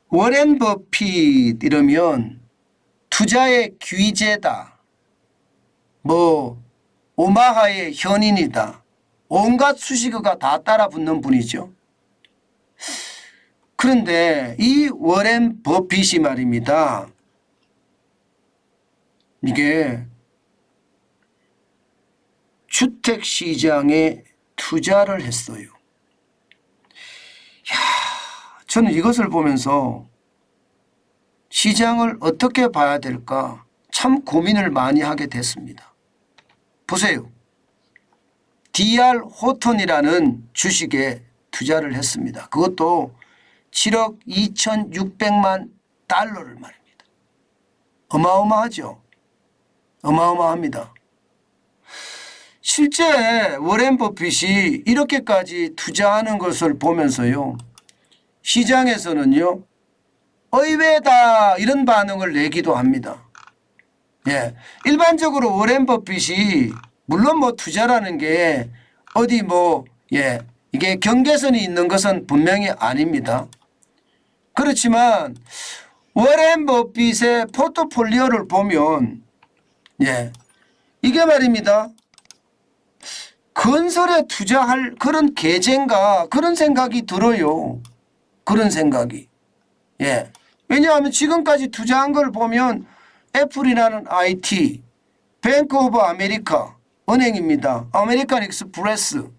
워렌 버핏 이러면 투자의 귀재다. 뭐 오마하의 현인이다. 온갖 수식어가 다 따라 붙는 분이죠. 그런데 이 워렌 버핏이 말입니다. 이게 주택시장에 투자를 했어요. 저는 이것을 보면서 시장을 어떻게 봐야 될까 참 고민을 많이 하게 됐습니다. 보세요. DR 호턴이라는 주식에 투자를 했습니다. 그것도 7억 2,600만 달러를 말입니다. 어마어마하죠. 어마어마합니다. 실제 워렌 버핏이 이렇게까지 투자하는 것을 보면서요. 시장에서는요. 의외다 이런 반응을 내기도 합니다. 예, 일반적으로 워렌 버핏이 물론 뭐 투자라는 게 어디 뭐 이게 경계선이 있는 것은 분명히 아닙니다. 그렇지만 워렌 버핏의 포트폴리오를 보면 이게 말입니다. 건설에 투자할 그런 계제인가 그런 생각이 들어요. 그런 생각이. 왜냐하면 지금까지 투자한 걸 보면 애플이라는 IT, 뱅크 오브 아메리카, 은행입니다. 아메리칸 익스프레스.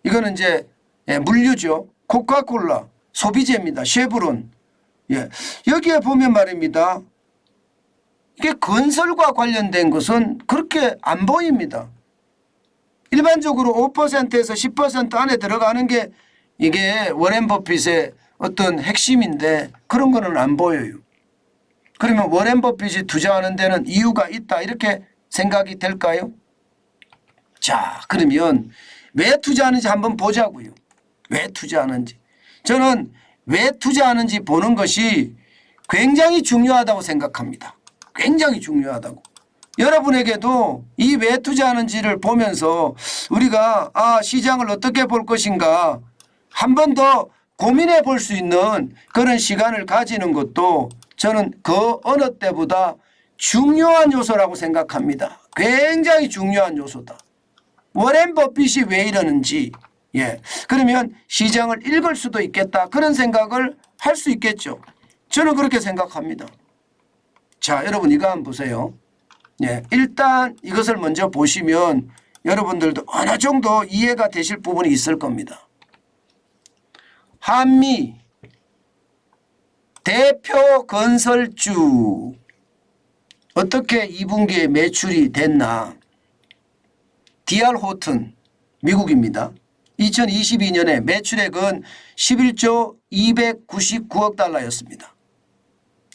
이거는 이제 물류죠. 코카콜라, 소비재입니다. 쉐브론. 여기에 보면 말입니다. 이게 건설과 관련된 것은 그렇게 안 보입니다. 일반적으로 5%에서 10% 안에 들어가는 게 이게 워렌 버핏의 어떤 핵심인데 그런 거는 안 보여요. 그러면 워렌 버핏이 투자하는 데는 이유가 있다 이렇게 생각이 될까요? 자, 그러면 왜 투자하는지 한번 보자고요. 왜 투자하는지. 저는 왜 투자하는지 보는 것이 굉장히 중요하다고 생각합니다. 굉장히 중요하다고. 여러분에게도 이 왜 투자하는지를 보면서 우리가 시장을 어떻게 볼 것인가 한 번 더 고민해 볼 수 있는 그런 시간을 가지는 것도 저는 그 어느 때보다 중요한 요소라고 생각합니다. 굉장히 중요한 요소다. 워렌 버핏이 왜 이러는지 그러면 시장을 읽을 수도 있겠다 그런 생각을 할 수 있겠죠. 저는 그렇게 생각합니다. 자, 여러분 이거 한번 보세요. 일단 이것을 먼저 보시면 여러분들도 어느 정도 이해가 되실 부분이 있을 겁니다. 한미 대표 건설주 어떻게 2분기에 매출이 됐나. DR 호튼 미국입니다. 2022년에 매출액은 11조 299억 달러였습니다.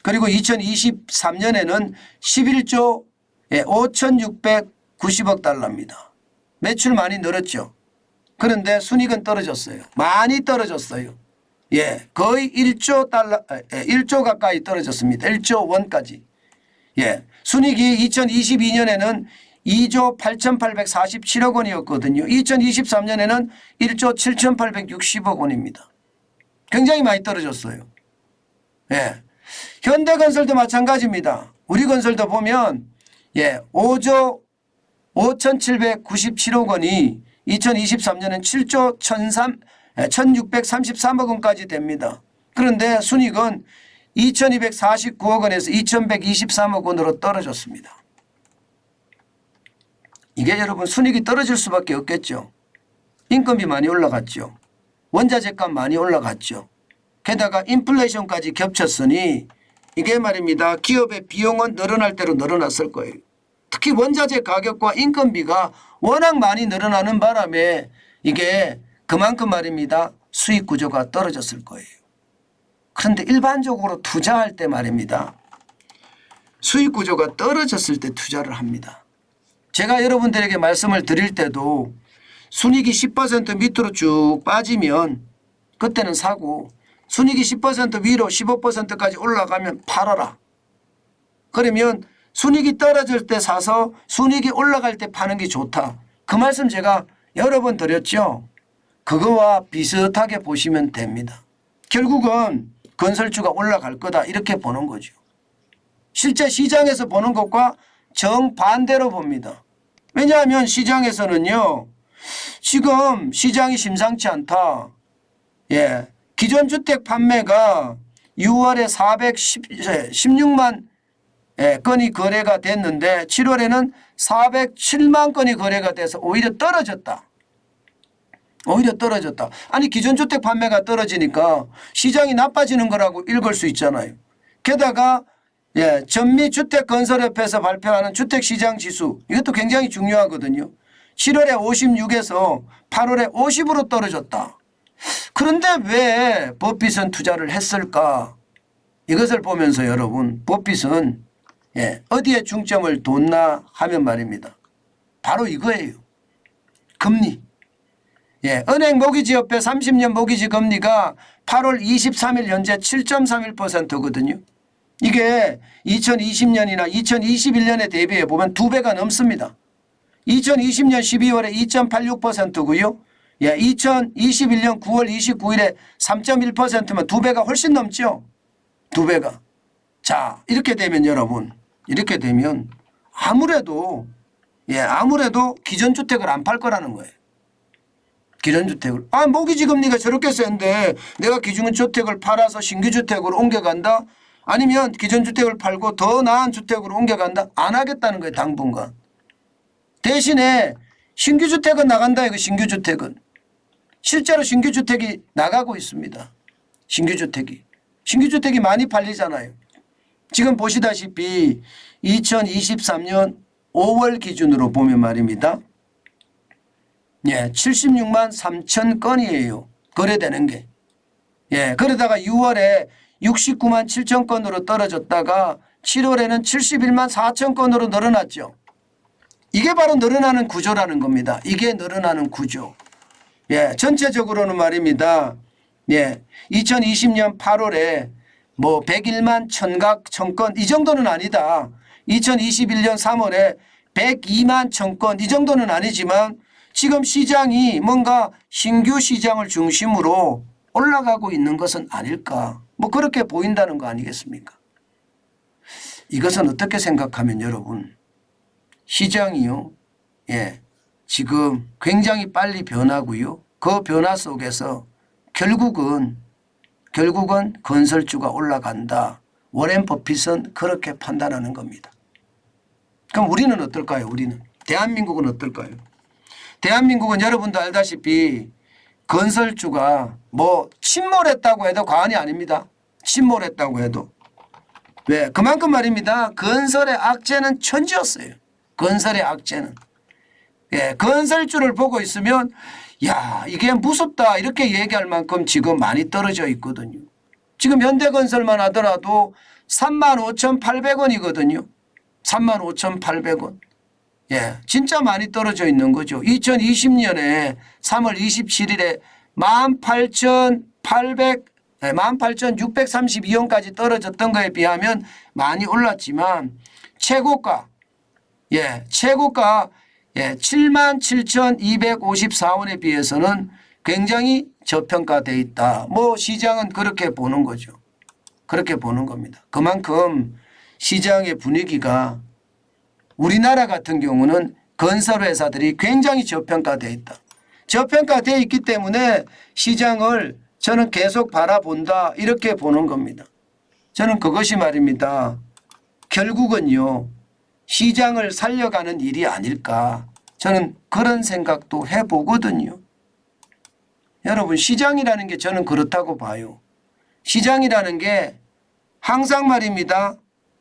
그리고 2023년에는 11조 5,690억 달러입니다. 매출 많이 늘었죠. 그런데 순이익은 떨어졌어요. 많이 떨어졌어요. 거의 1조 달러, 1조 가까이 떨어졌습니다. 1조 원까지. 순이익이 2022년에는 2조 8,847억 원이었거든요. 2023년에는 1조 7,860억 원입니다. 굉장히 많이 떨어졌어요. 현대건설도 마찬가지입니다. 우리건설도 보면 5조 5,797억 원이 2023년엔 7조 1,633억 원까지 됩니다. 그런데 순이익은 2,249억 원에서 2,123억 원으로 떨어졌습니다. 이게 여러분 순이익이 떨어질 수밖에 없겠죠. 인건비 많이 올라갔죠. 원자재값 많이 올라갔죠. 게다가 인플레이션까지 겹쳤으니 이게 말입니다. 기업의 비용은 늘어날 대로 늘어났을 거예요. 특히 원자재 가격과 인건비가 워낙 많이 늘어나는 바람에 이게 그만큼 말입니다. 수익 구조가 떨어졌을 거예요. 그런데 일반적으로 투자할 때 말입니다. 수익 구조가 떨어졌을 때 투자를 합니다. 제가 여러분들에게 말씀을 드릴 때도 순이익이 10% 밑으로 쭉 빠지면 그때는 사고 순이익이 10% 위로 15%까지 올라가면 팔아라. 그러면 순이익이 떨어질 때 사서 순이익이 올라갈 때 파는 게 좋다. 그 말씀 제가 여러 번 드렸죠. 그거와 비슷하게 보시면 됩니다. 결국은 건설주가 올라갈 거다 이렇게 보는 거죠. 실제 시장에서 보는 것과 정반대로 봅니다. 왜냐하면 시장에서는요. 지금 시장이 심상치 않다. 예, 기존 주택 판매가 6월에 416만 건이 거래가 됐는데 7월에는 407만 건이 거래가 돼서 오히려 떨어졌다. 오히려 떨어졌다. 아니 기존 주택 판매가 떨어지니까 시장이 나빠지는 거라고 읽을 수 있잖아요. 게다가 전미주택건설협회에서 발표하는 주택시장지수 이것도 굉장히 중요하거든요. 7월에 56에서 8월에 50으로 떨어졌다. 그런데 왜 법빗은 투자를 했을까? 이것을 보면서 여러분 법빗은 어디에 중점을 뒀나 하면 말입니다. 바로 이거예요. 금리. 은행 모기지협회 30년 모기지 금리가 8월 23일 현재 7.31%거든요. 이게 2020년이나 2021년에 대비해 보면 2배가 넘습니다. 2020년 12월에 2.86%고요. 2021년 9월 29일에 3.1%면 2배가 훨씬 넘죠. 2배가. 자, 이렇게 되면 여러분, 이렇게 되면 아무래도 기존 주택을 안 팔 거라는 거예요. 기존 주택을. 모기지 금리가 저렇게 센데 내가 기존 주택을 팔아서 신규 주택으로 옮겨간다? 아니면 기존 주택을 팔고 더 나은 주택으로 옮겨간다? 안 하겠다는 거예요. 당분간. 대신에 신규 주택은 나간다. 이거 신규 주택은. 실제로 신규 주택이 나가고 있습니다. 신규 주택이 많이 팔리잖아요. 지금 보시다시피 2023년 5월 기준으로 보면 말입니다. 76만 3천 건이에요. 거래되는 게. 그러다가 6월에 69만 7천 건으로 떨어졌다가 7월에는 71만 4천 건으로 늘어났죠. 이게 바로 늘어나는 구조라는 겁니다. 이게 늘어나는 구조. 전체적으로는 말입니다. 2020년 8월에 101만 천각 천건 이 정도는 아니다. 2021년 3월에 102만 천건 이 정도는 아니지만 지금 시장이 뭔가 신규 시장을 중심으로 올라가고 있는 것은 아닐까. 그렇게 보인다는 거 아니겠습니까? 이것은 어떻게 생각하면 여러분 시장이요. 지금 굉장히 빨리 변하고요. 그 변화 속에서 결국은 건설주가 올라간다. 워렌 버핏은 그렇게 판단하는 겁니다. 그럼 우리는 어떨까요? 대한민국은 어떨까요? 대한민국은 여러분도 알다시피 건설주가 침몰했다고 해도 과언이 아닙니다. 침몰했다고 해도. 왜? 그만큼 말입니다. 건설의 악재는 천지였어요. 건설의 악재는. 건설주를 보고 있으면 이게 무섭다 이렇게 얘기할 만큼 지금 많이 떨어져 있거든요. 지금 현대건설만 하더라도 35,800원이거든요. 35,800원. 진짜 많이 떨어져 있는 거죠. 2020년에 3월 27일에 18,632원까지 떨어졌던 거에 비하면 많이 올랐지만 최고가 77,254원에 비해서는 굉장히 저평가되어 있다. 시장은 그렇게 보는 거죠. 그렇게 보는 겁니다. 그만큼 시장의 분위기가 우리나라 같은 경우는 건설회사들이 굉장히 저평가되어 있다. 저평가되어 있기 때문에 시장을 저는 계속 바라본다 이렇게 보는 겁니다. 저는 그것이 말입니다. 결국은요. 시장을 살려가는 일이 아닐까. 저는 그런 생각도 해보거든요. 여러분 시장이라는 게 저는 그렇다고 봐요. 시장이라는 게 항상 말입니다.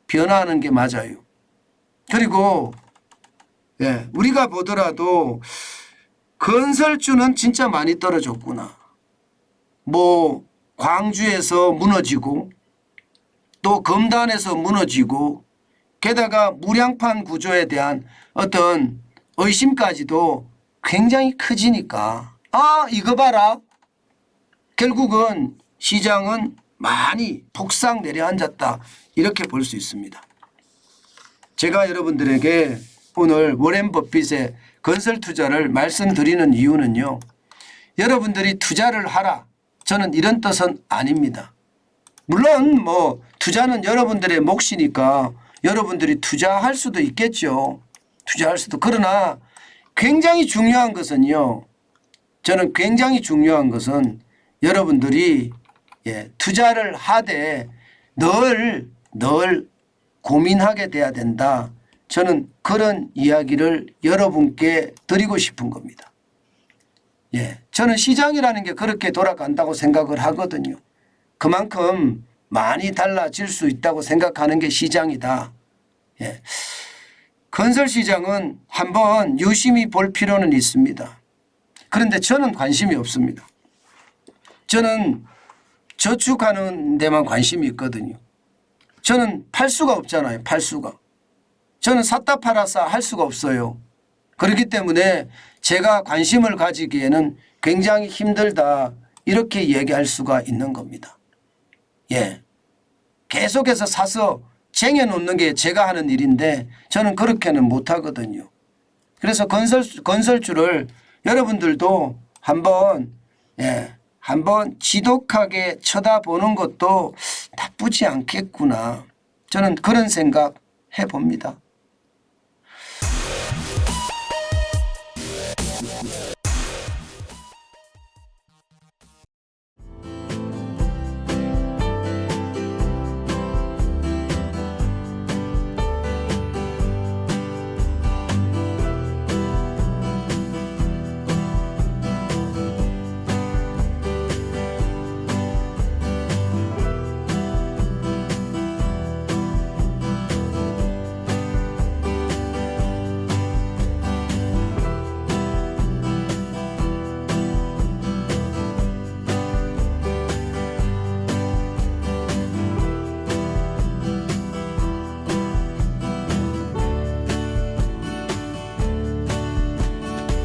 변화하는 게 맞아요. 그리고 우리가 보더라도 건설주는 진짜 많이 떨어졌구나. 광주에서 무너지고 또 검단에서 무너지고 게다가 무량판 구조에 대한 어떤 의심까지도 굉장히 커지니까 이거 봐라. 결국은 시장은 많이 폭삭 내려앉았다. 이렇게 볼 수 있습니다. 제가 여러분들에게 오늘 워렌 버핏의 건설 투자를 말씀드리는 이유는요. 여러분들이 투자를 하라. 저는 이런 뜻은 아닙니다. 물론 뭐 투자는 여러분들의 몫이니까 여러분들이 투자할 수도 있겠죠. 투자할 수도. 그러나 굉장히 중요한 것은요. 저는 굉장히 중요한 것은 여러분들이 투자를 하되 늘 고민하게 돼야 된다. 저는 그런 이야기를 여러분께 드리고 싶은 겁니다. 저는 시장이라는 게 그렇게 돌아간다고 생각을 하거든요. 그만큼 많이 달라질 수 있다고 생각하는 게 시장이다. 건설 시장은 한번 유심히 볼 필요는 있습니다. 그런데 저는 관심이 없습니다. 저는 저축하는 데만 관심이 있거든요. 저는 팔 수가 없잖아요. 팔 수가. 저는 샀다 팔았다 할 수가 없어요. 그렇기 때문에 제가 관심을 가지기에는 굉장히 힘들다 이렇게 얘기할 수가 있는 겁니다. 계속해서 사서 쟁여놓는 게 제가 하는 일인데 저는 그렇게는 못하거든요. 그래서 건설주를 여러분들도 한번 지독하게 쳐다보는 것도 나쁘지 않겠구나. 저는 그런 생각 해봅니다.